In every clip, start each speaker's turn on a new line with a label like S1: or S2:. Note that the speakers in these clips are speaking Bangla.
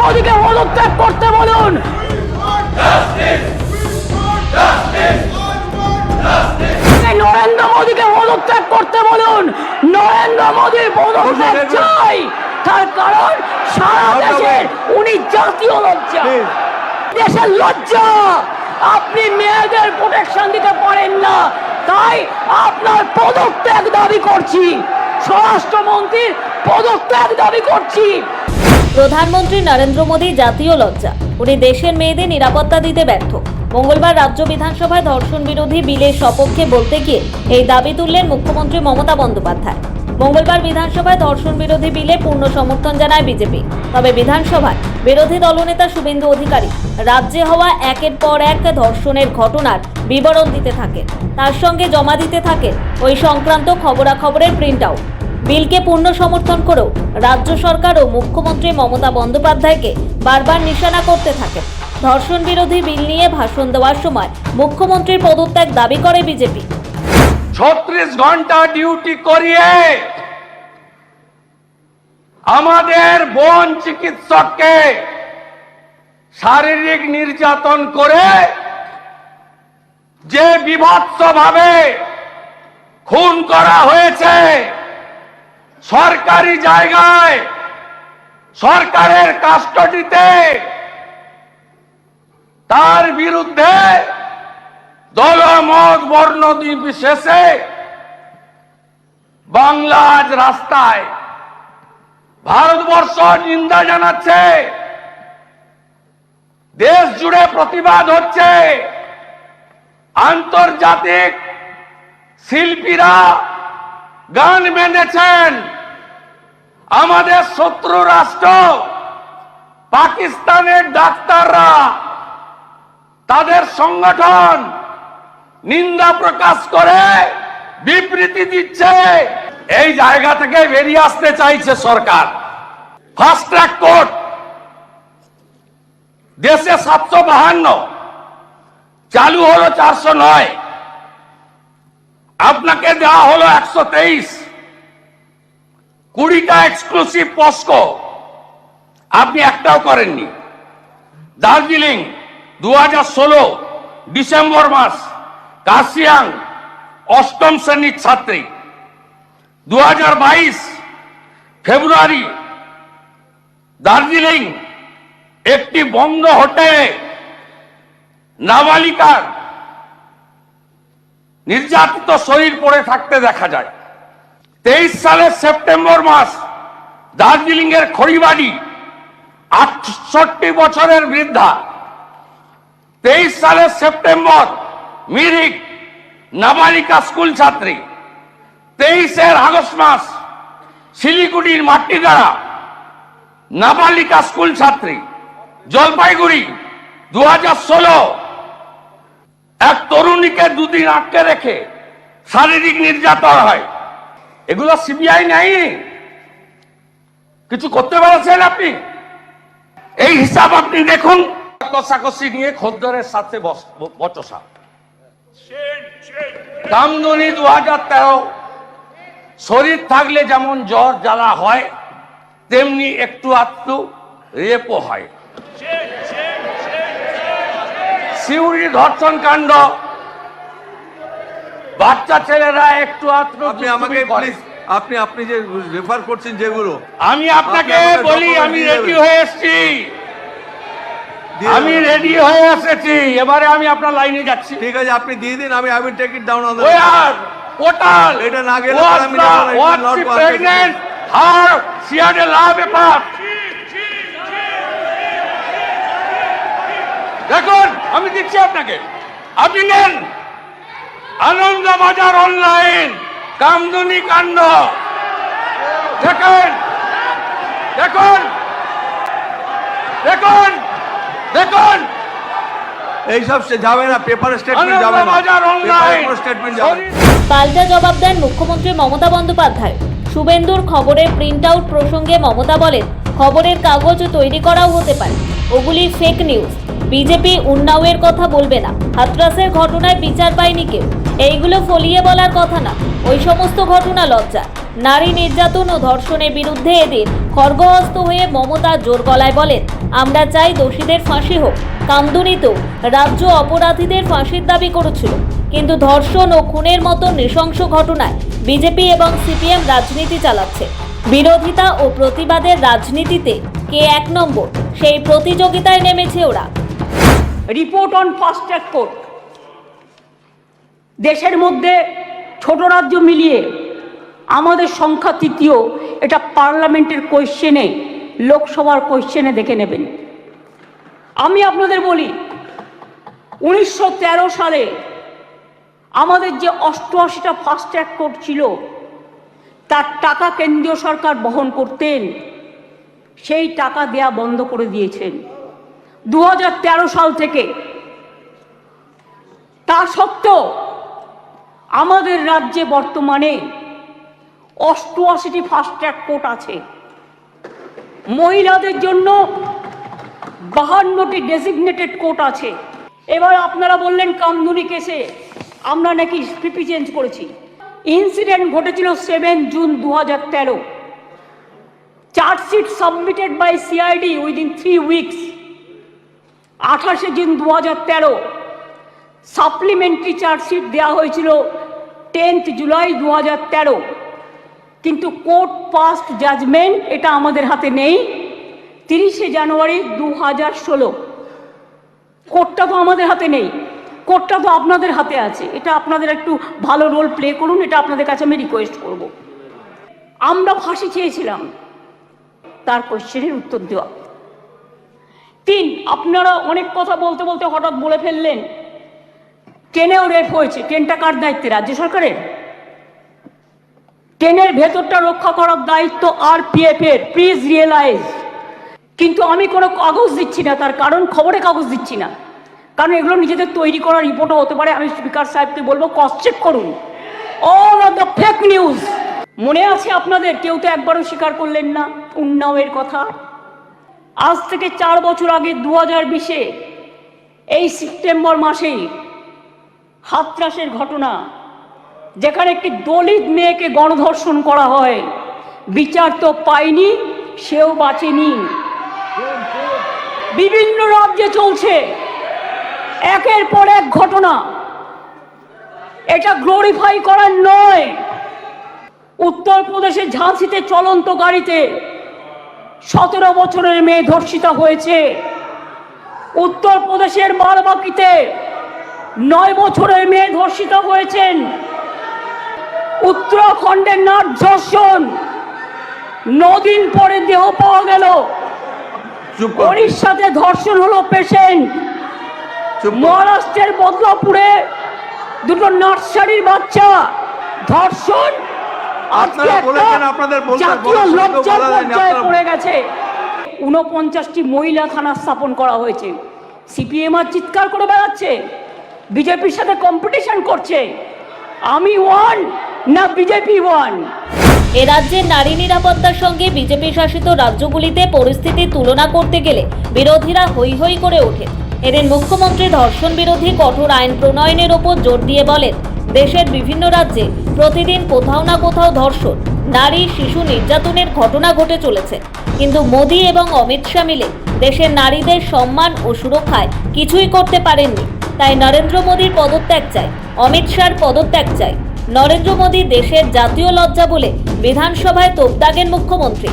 S1: মোদীকে পদত্যাগ করতে বলুন। নরেন্দ্র মোদীকে পদত্যাগ করতে বলুন। নরেন্দ্র মোদীর পদত্যাগ চাই, তার কারণ সারা দেশের উনি জাতীয় লজ্জা, দেশের লজ্জা। আপনি মেয়েদের প্রোটেকশন দিতে পারেন না, তাই আপনার পদত্যাগ দাবি করছি, স্বরাষ্ট্রমন্ত্রীর পদত্যাগ দাবি করছি।
S2: প্রধানমন্ত্রী নরেন্দ্র মোদী জাতীয় লজ্জা, উনি দেশের মেয়েদের নিরাপত্তা দিতে ব্যর্থ। মঙ্গলবার রাজ্য বিধানসভায় ধর্ষণ বিরোধী বিলের সপক্ষে বলতে গিয়ে এই দাবি তুললেন মুখ্যমন্ত্রী মমতা বন্দ্যোপাধ্যায়। মঙ্গলবার বিধানসভায় ধর্ষণ বিরোধী বিলে পূর্ণ সমর্থন জানায় বিজেপি। তবে বিধানসভায় বিরোধী দলনেতা শুভেন্দু অধিকারী রাজ্যে হওয়া একের পর এক ধর্ষণের ঘটনার বিবরণ দিতে থাকেন, তার সঙ্গে জমা দিতে থাকেন ওই সংক্রান্ত খবরাখবরের প্রিন্ট আউট। বিলকে পূর্ণ সমর্থন করেও রাজ্য সরকার ও মুখ্যমন্ত্রী মমতা বন্দ্যোপাধ্যায়কে বারবার নিশানা করতে থাকেন। ধর্ষণ বিরোধী বিল নিয়ে ভাষণ দেওয়ার সময় মুখ্যমন্ত্রীর পদত্যাগ দাবি করে বিজেপি।
S3: 36 ঘন্টা ডিউটি করিয়ে আমাদের বোন চিকিৎসককে শারীরিক নির্যাতন করে যে বিভৎসভাবে খুন করা হয়েছে সরকারি জায়গায়, সরকারের কাস্টডিতে, তার বিরুদ্ধে দলমত বর্ণ নির্বিশেষে বাংলা আজ রাস্তায়, ভারতবর্ষ নিন্দা জানাচ্ছে, দেশ জুড়ে প্রতিবাদ হচ্ছে। আন্তর্জাতিক শিল্পীরা গান বেঁধেছেন। আমাদের শত্রু রাষ্ট্র পাকিস্তানের ডাক্তাররা, তাদের সংগঠন নিন্দা প্রকাশ করে বিবৃতি দিচ্ছে। এই জায়গা থেকে বেরিয়ে আসতে চাইছে সরকার। ফাস্ট ট্র্যাক কোর্ট দেশে 752, চালু হলো 409, আপনাকে দেওয়া হলো 123, 20টা এক্সক্লুসিভ পস্কো, আপনি একটাও করেননি। দার্জিলিং 2016 ডিসেম্বর মাস, কার্শিয়াং 8ম শ্রেণীর ছাত্রী। 2022 ফেব্রুয়ারি দার্জিলিং একটি বন্ধ হোটেলে নাবালিকার নির্যাতিত শরীর পড়ে থাকতে দেখা যায়। 23 সালের সেপ্টেম্বর মাস দার্জিলিং এর খড়িবাড়ি 68 বছরের বৃদ্ধা। 23 সালের সেপ্টেম্বর মিরিক নাবালিকা স্কুল ছাত্রী। 23 আগস্ট মাস শিলিগুড়ির মাটিগাড়া নাবালিকা স্কুল ছাত্রী। জলপাইগুড়ি 2016 এক তরুণীকে 2 দিন আটকে রেখে শারীরিক নির্যাতন হয়। এগুলো সিবিআই নাই, কিছু করতে পারছেন আপনি? এই হিসাব আপনি দেখুন। কষাকষি নিয়ে খদ্দরের সাথে বচসা। কামদুনি 2013, শরীর থাকলে যেমন জ্বর জ্বালা হয় তেমনি একটু আধটু রেপও হয়। সিউড়ি ধর্ষণ কাণ্ড, বাচ্চা ছেলেরা একটু আধটু।
S4: আপনি আমাকে আপনি যে রেফার করছেন যেগুলো,
S3: আমি আপনাকে বলি, আমি রেডি হয়ে এসেছি, আমি রেডি হয়ে এসেছি। এবারে আমি আপনার লাইনে যাচ্ছি।
S4: ঠিক আছে, আপনি দিয়ে দিন, আমি I take it down on the
S3: portal.
S4: এটা না গেলে আমি
S3: pregnant her she had a love a pup. দেখুন, আমি দিচ্ছি আপনাকে, আপনি নেন। আনন্দবাজার অনলাইন কামদুনি কাণ্ড দেখুন, দেখুন, দেখুন, দেখুন।
S4: এইসব যাবে না, পেপার স্টেটমেন্ট যাবে না, পেপার স্টেটমেন্ট যাবে না।
S2: পাল্টা জবাব দেন মুখ্যমন্ত্রী মমতা বন্দ্যোপাধ্যায়। শুভেন্দুর খবরের প্রিন্ট আউট প্রসঙ্গে মমতা বলেন, খবরের কাগজ তৈরি করাও হতে পারে, ওগুলি ফেক নিউজ। বিজেপি উন্নাওয়ের কথা বলবে না, হাতরাসের ঘটনায় বিচার পায়নি কেউ, এইগুলো ফলিয়ে বলার কথা না। ওই সমস্ত ঘটনা লজ্জা। নারী নির্যাতন ও ধর্ষণের বিরুদ্ধে এদিন খড়গহস্ত হয়ে মমতা জোর গলায় বলেন, আমরা চাই দোষীদের ফাঁসি হোক। কামদুনিতেও রাজ্য অপরাধীদের ফাঁসির দাবি করেছিল, কিন্তু ধর্ষণ ও খুনের মতো নৃশংস ঘটনায় বিজেপি এবং সিপিএম রাজনীতি চালাচ্ছে। বিরোধিতা ও প্রতিবাদের রাজনীতিতে কে এক নম্বর, সেই প্রতিযোগিতায় নেমেছে ওরা।
S1: Report on fast track court, দেশের মধ্যে ছোট রাজ্য মিলিয়ে আমাদের সংখ্যা তৃতীয়। এটা পার্লামেন্টের কোয়েশ্চেনে, লোকসভার কোয়েশ্চেনে দেখে নেবেন। আমি আপনাদের বলি, 1913 সালে আমাদের যে 88টা ফাস্ট ট্র্যাক কোর্ট ছিল, তার টাকা কেন্দ্রীয় সরকার বহন করতেন, সেই টাকা দেয়া বন্ধ করে দিয়েছেন 2013 সাল থেকে। তা সত্ত্বেও আমাদের রাজ্যে বর্তমানে 88টি ফাস্ট ট্র্যাক কোর্ট আছে। মহিলাদের জন্য 52টি ডেজিগনেটেড কোর্ট আছে। এবার আপনারা বললেন কামদুনি কেসে আমরা নাকি পিপি চেঞ্জ করেছি। ইনসিডেন্ট ঘটেছিল 7 June 2013। Chargesheet submitted by CID within 3 weeks 28 June 2013। Supplementary chargesheet দেওয়া হয়েছিল 10 জুলাই 2013। কিন্তু কোর্ট পাস্ট জাজমেন্ট এটা আমাদের হাতে নেই 30 জানুয়ারি 2016। কোর্টটা তো আমাদের হাতে নেই, কোর্টটা তো আপনাদের হাতে আছে। এটা আপনাদের একটু ভালো রোল প্লে করুন, এটা আপনাদের কাছে আমি রিকোয়েস্ট করব। আমরা ফাঁসি চেয়েছিলাম, তার কোয়েশ্চেনের উত্তর দেওয়া। 3, আপনারা অনেক কথা বলতে বলতে হঠাৎ বলে ফেললেন ট্রেনেও রেপ হয়েছে। ট্রেনটা কার দায়িত্বে? রাজ্য সরকারের। ট্রেনের ভেতরটা রক্ষা করার দায়িত্ব আরপিএফ এর, প্লিজ রিয়েলাইজ। কিন্তু আমি কোনো কাগজ দিচ্ছি না, তার কারণ খবরে কাগজ দিচ্ছি না, কারণ এগুলো নিজেদের তৈরি করা রিপোর্টও হতে পারে। আমি স্পিকার সাহেবকে বলবো ক্রস চেক করুন all of the fake news. মনে আছে আপনাদের? কেউ তো একবারও স্বীকার করলেন না উন্নাওয়ের কথা। আজ থেকে 4 বছর আগে 2020-এ এই সেপ্টেম্বর মাসেই হাতরাসের ঘটনা, যেখানে একটি দলিত মেয়েকে গণধর্ষণ করা হয়, বিচার তো পায়নি, সেও বাঁচেনি। বিভিন্ন রাজ্যে চলছে একের পর এক ঘটনা। এটা গ্লোরিফাই করার নয়। উত্তরপ্রদেশের ঝাঁসিতে চলন্ত গাড়িতে 17 বছরের মেয়ে ধর্ষিতা হয়েছে। উত্তরপ্রদেশের বারাবাঁকিতে 9 বছরের মেয়ে ধর্ষিতা হয়েছেন। উত্তরাখণ্ডের নাট ধর্ষণ, 9 দিন পরে দেহ পাওয়া গেল। উড়িষ্যাতে ধর্ষণ হলো পেশেন্ট। মহারাষ্ট্রের বদলাপুরে 2টো নার্সারির বাচ্চা ধর্ষণ। জাতীয় লজ্জার পর্যায়ে পড়ে গেছে। 49টি মহিলা থানা স্থাপন করা হয়েছে। সিপিএম আর চিৎকার করে বেড়াচ্ছে, বিজেপির সাথে কম্পিটিশন করছে। আমি ওয়ান না বিজেপি ওয়ান।
S2: এ রাজ্যের নারী নিরাপত্তার সঙ্গে বিজেপি শাসিত রাজ্যগুলিতে পরিস্থিতির তুলনা করতে গেলে বিরোধীরা হৈ হৈ করে ওঠে। এদিন মুখ্যমন্ত্রী ধর্ষণ বিরোধী কঠোর আইন প্রণয়নের ওপর জোর দিয়ে বলেন, দেশের বিভিন্ন রাজ্যে প্রতিদিন কোথাও না কোথাও ধর্ষণ, নারী শিশু নির্যাতনের ঘটনা ঘটে চলেছে। কিন্তু মোদী এবং অমিত শাহ মিলে দেশের নারীদের সম্মান ও সুরক্ষায় কিছুই করতে পারেননি। তাই নরেন্দ্র মোদীর পদত্যাগ চাই, অমিত শাহর পদত্যাগ চাই। নরেন্দ্র মোদী দেশের জাতীয় লজ্জা বলে বিধানসভায় তোপ দাগেন মুখ্যমন্ত্রী।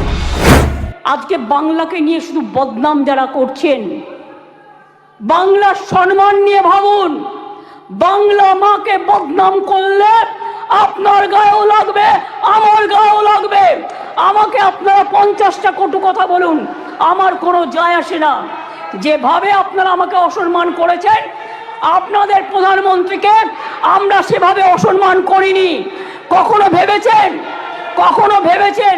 S1: আজকে বাংলাকে নিয়ে শুধু বদনাম যারা করছেন, বাংলার সম্মান নিয়ে ভাবুন। বাংলা মাকে বদনাম করলে আপনার গায়েও লাগবে, আমার গায়েও লাগবে। আমাকে আপনারা 50টা কটু কথা বলুন, আমার কোনো যায় আসে না। যেভাবে আপনারা আমাকে অসম্মান করেছেন, আপনাদের প্রধানমন্ত্রীকে আমরা সেভাবে অসম্মান করিনি। কখনো ভেবেছেন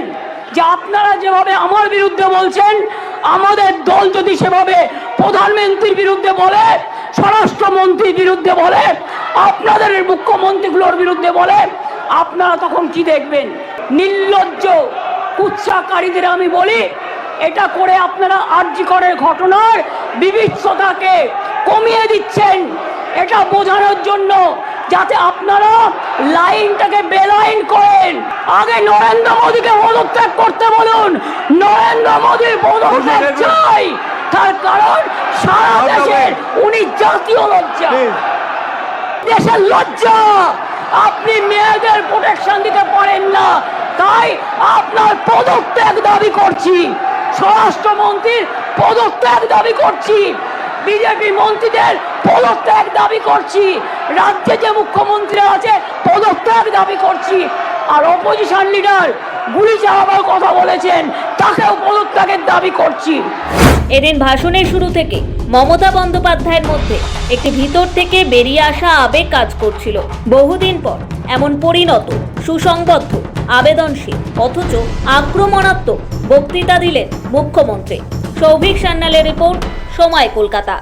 S1: যে আপনারা যেভাবে আমার বিরুদ্ধে বলছেন, আমাদের দল যদি সেভাবে প্রধানমন্ত্রীর বিরুদ্ধে বলে, স্বরাষ্ট্রমন্ত্রীর বিরুদ্ধে বলে, আপনাদের মুখ্যমন্ত্রীগুলোর বিরুদ্ধে বলে, আপনারা তখন কি দেখবেন? নির্লজ্জ কুৎসাকারীদের আমি বলি, এটা করে আপনারা আরজি করের ঘটনার বিভৎসতাকে কমিয়ে দিচ্ছেন, এটা বোঝানোর জন্য যাতে আপনারা লাইনটাকে বেলাইন করেন। আগে নরেন্দ্র মোদীকে পদত্যাগ করতে বলুন, নরেন্দ্র মোদীর পদত্যাগ চাই, তার কারণ সারা দেশের উনি জাতীয় লজ্জা, দেশের লজ্জা। আপনি মেয়েদের প্রোটেকশন দিতে পারেন না, তাই আপনার পদত্যাগ দাবি করছি, স্বরাষ্ট্রমন্ত্রীর পদত্যাগ দাবি করছি, বিজেপি মন্ত্রীদের পদত্যাগ দাবি করছি, রাজ্যে যে মুখ্যমন্ত্রী আছে পদত্যাগ দাবি করছি, আর অপোজিশন লিডার গুলি চালাবার কথা বলেছেন তাকেও পদত্যাগের দাবি করছি।
S2: এদিন ভাষণের শুরু থেকে মমতা বন্দ্যোপাধ্যায়ের মধ্যে একটি ভিতর থেকে বেরিয়ে আসা আবেগ কাজ করছিল। বহুদিন পর এমন পরিণত, সুসংবদ্ধ, আবেদনশীল অথচ আক্রমণাত্মক বক্তৃতা দিলেন মুখ্যমন্ত্রী। সৌভিক সান্যালের রিপোর্ট, সময় কলকাতা।